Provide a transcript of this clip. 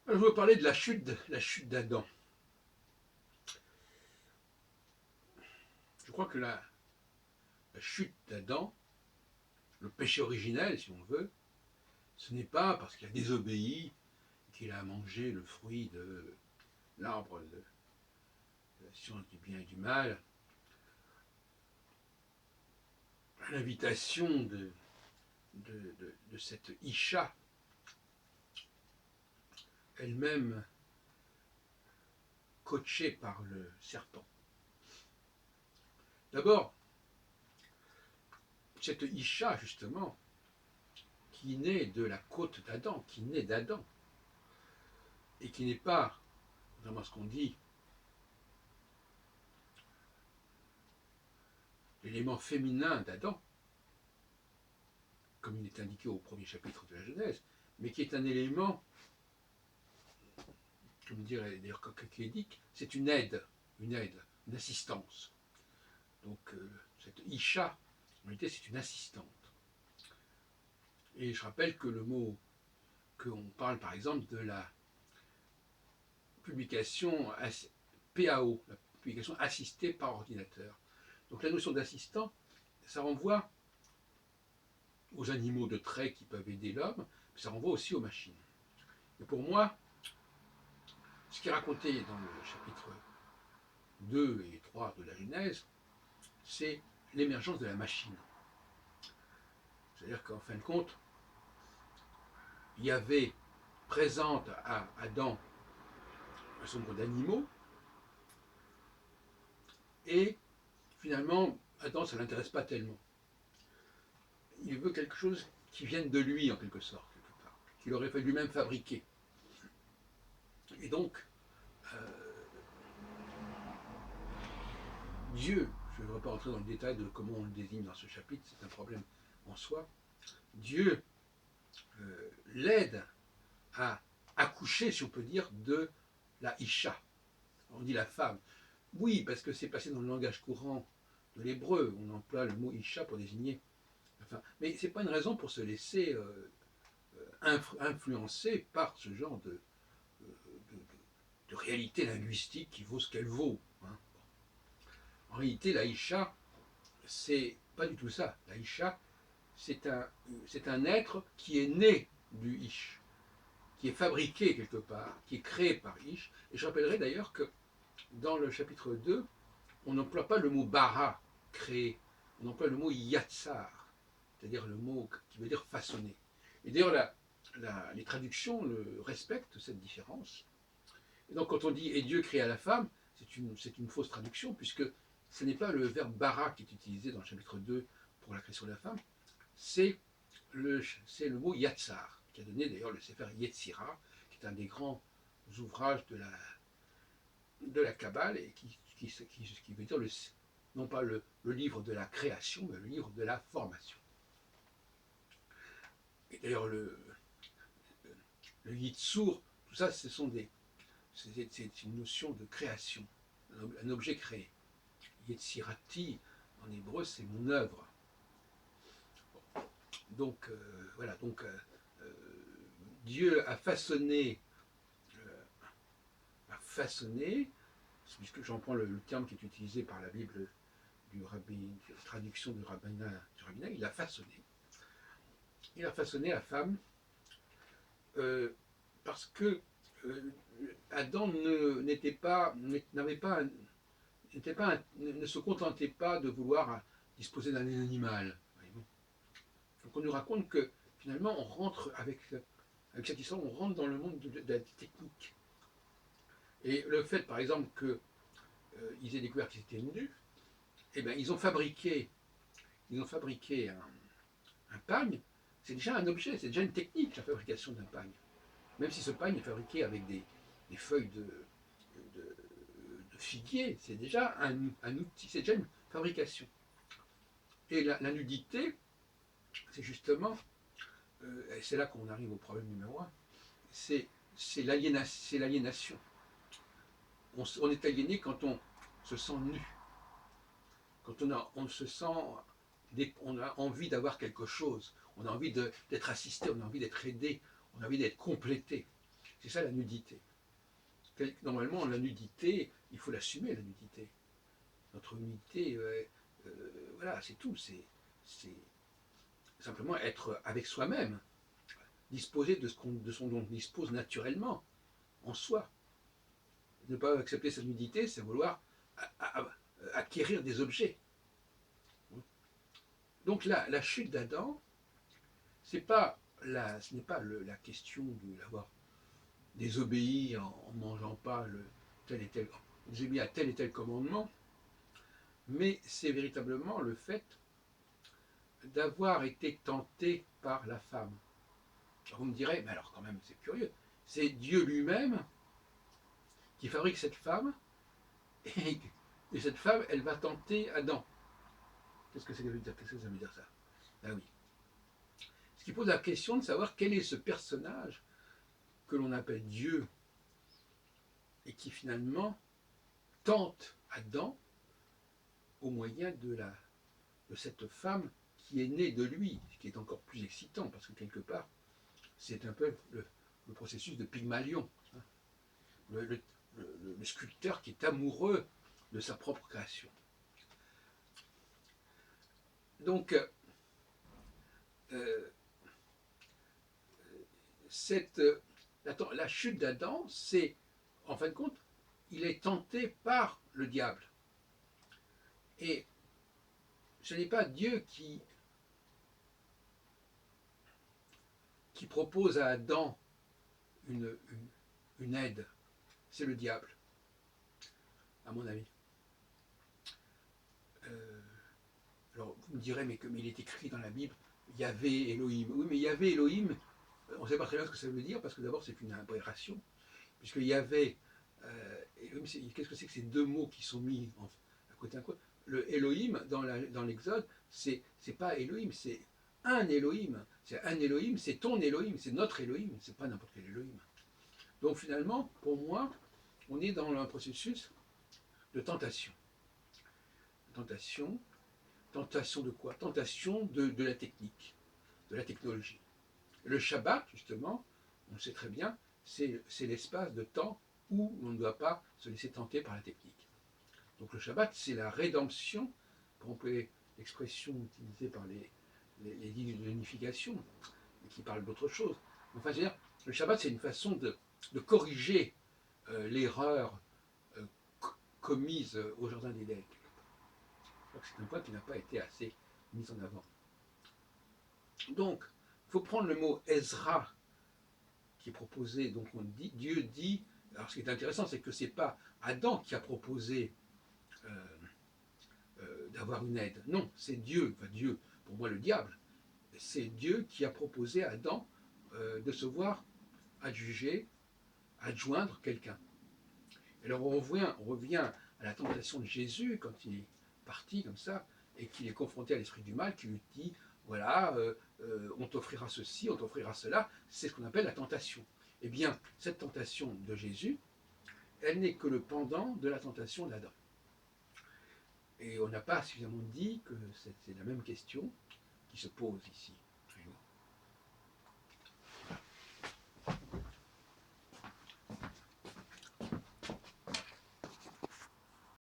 Alors, je vais vous parler de la chute d'Adam. Je crois que la chute d'Adam, le péché originel, si on veut, ce n'est pas parce qu'il a désobéi, qu'il a mangé le fruit de l'arbre de la science du bien et du mal, à l'invitation de cette Isha, elle-même coachée par le serpent. D'abord, cette Isha, justement, qui naît de la côte d'Adam, qui naît d'Adam, et qui n'est pas, vraiment ce qu'on dit, l'élément féminin d'Adam, comme il est indiqué au premier chapitre de la Genèse, mais qui est un élément, comme dirait d'ailleurs Kékédic, c'est une aide, une assistance. Donc cette Isha, en réalité, c'est une assistante. Et je rappelle que le mot, qu'on parle par exemple de la publication PAO, la publication assistée par ordinateur. Donc la notion d'assistant, ça renvoie aux animaux de trait qui peuvent aider l'homme, mais ça renvoie aussi aux machines. Et pour moi, ce qui est raconté dans le chapitre 2 et 3 de la Genèse, c'est l'émergence de la machine. C'est-à-dire qu'en fin de compte, il y avait présente à Adam un certain nombre d'animaux, et finalement, Adam, ça ne l'intéresse pas tellement. Il veut quelque chose qui vienne de lui, en quelque sorte, quelque part, qu'il aurait fallu lui-même fabriquer. Et donc, Dieu, je ne voudrais pas rentrer dans le détail de comment on le désigne dans ce chapitre, c'est un problème en soi, Dieu l'aide à accoucher, si on peut dire, de la Isha. On dit la femme. Oui, parce que c'est passé dans le langage courant de l'hébreu. On emploie le mot Isha pour désigner. Enfin, mais ce n'est pas une raison pour se laisser influencer par ce genre de réalité linguistique qui vaut ce qu'elle vaut. Hein. En réalité, la Isha, c'est pas du tout ça. La Isha, c'est un être qui est né du Ish, qui est fabriqué quelque part, qui est créé par Ish. Et je rappellerai d'ailleurs que dans le chapitre 2, on n'emploie pas le mot bara, créé, on emploie le mot yatsar, c'est-à-dire le mot qui veut dire façonner. Et d'ailleurs, les traductions respectent cette différence. Et donc quand on dit « et Dieu créa la femme », c'est une fausse traduction, puisque ce n'est pas le verbe bara qui est utilisé dans le chapitre 2 pour la création de la femme, c'est le mot yatsar, qui a donné d'ailleurs le Sefer Yetzira, qui est un des grands ouvrages de la Kabbale, et qui veut dire non pas le livre de la création, mais le livre de la formation. Et d'ailleurs, le Yitzur, tout ça, c'est une notion de création, un objet créé. Yetzirati, en hébreu, c'est mon œuvre. Donc, voilà, donc Dieu a façonné, puisque j'en prends le terme qui est utilisé par la Bible traduction du rabbinat, il a façonné. Il a façonné la femme parce que Adam ne se contentait pas de vouloir disposer d'un animal. Donc on nous raconte que finalement on rentre avec cette histoire, on rentre dans le monde de la technique. Et le fait par exemple qu'ils aient découvert qu'ils étaient nus, eh bien, ils ont fabriqué un pagne. C'est déjà un objet, c'est déjà une technique, la fabrication d'un pagne. Même si ce pagne est fabriqué avec des feuilles de figuier, c'est déjà un outil, c'est déjà une fabrication. Et la nudité, c'est justement, et c'est là qu'on arrive au problème numéro 1, c'est l'aliénation. On est aliéné quand on se sent nu, quand on a envie d'avoir quelque chose, on a envie d'être assisté, on a envie d'être aidé, on a envie d'être complété. C'est ça la nudité. Normalement, la nudité, il faut l'assumer, la nudité. Notre nudité, voilà, c'est tout. C'est simplement être avec soi-même, disposer de son dont on dispose naturellement, en soi. Ne pas accepter sa nudité, c'est vouloir acquérir des objets. Donc là, la chute d'Adam, ce n'est pas la question de l'avoir désobéi en ne mangeant pas tel et tel, désobéi à tel et tel commandement, mais c'est véritablement le fait d'avoir été tenté par la femme. Alors vous me direz, mais alors quand même, c'est curieux. C'est Dieu lui-même qui fabrique cette femme, et, et cette femme, elle va tenter Adam. Qu'est-ce que ça veut dire? Qu'est-ce que ça veut dire ça? Ah oui. Ce qui pose la question de savoir quel est ce personnage que l'on appelle Dieu et qui finalement tente Adam au moyen de cette femme qui est née de lui, ce qui est encore plus excitant parce que quelque part, c'est un peu le processus de Pygmalion, hein, le sculpteur qui est amoureux de sa propre création. Donc, la chute d'Adam, c'est, en fin de compte, il est tenté par le diable. Et ce n'est pas Dieu qui propose à Adam une aide, c'est le diable, à mon avis. Alors vous me direz, mais comme il est écrit dans la Bible, Yahvé Elohim. Oui, mais Yahvé Elohim, on ne sait pas très bien ce que ça veut dire, parce que d'abord c'est une aberration, puisque Yahvé, Elohim, qu'est-ce que c'est que ces deux mots qui sont mis à côté d'un côté? Le Elohim, dans l'Exode, c'est pas Elohim, c'est un Elohim. C'est un Elohim, c'est ton Elohim, c'est notre Elohim, c'est pas n'importe quel Elohim. Donc finalement, pour moi, on est dans un processus de tentation. Tentation de quoi? Tentation de la technique, de la technologie. Le Shabbat, justement, on le sait très bien, c'est l'espace de temps où on ne doit pas se laisser tenter par la technique. Donc le Shabbat, c'est la rédemption, pour employer l'expression utilisée par les lignes de l'unification, qui parlent d'autre chose. Enfin, je veux dire, le Shabbat, c'est une façon de corriger l'erreur commise au Jardin d'Éden. C'est un point qui n'a pas été assez mis en avant. Donc, il faut prendre le mot Ezra qui est proposé. Donc, Dieu dit. Alors, ce qui est intéressant, c'est que ce n'est pas Adam qui a proposé d'avoir une aide. Non, c'est Dieu. Enfin, Dieu, pour moi, le diable. C'est Dieu qui a proposé à Adam de se voir adjuger, adjoindre quelqu'un. Alors, on revient à la tentation de Jésus quand il est parti comme ça et qu'il est confronté à l'esprit du mal qui lui dit voilà, on t'offrira ceci, on t'offrira cela. C'est ce qu'on appelle la tentation. Eh bien, cette tentation de Jésus, elle n'est que le pendant de la tentation d'Adam. Et on n'a pas suffisamment dit que c'est la même question qui se pose ici.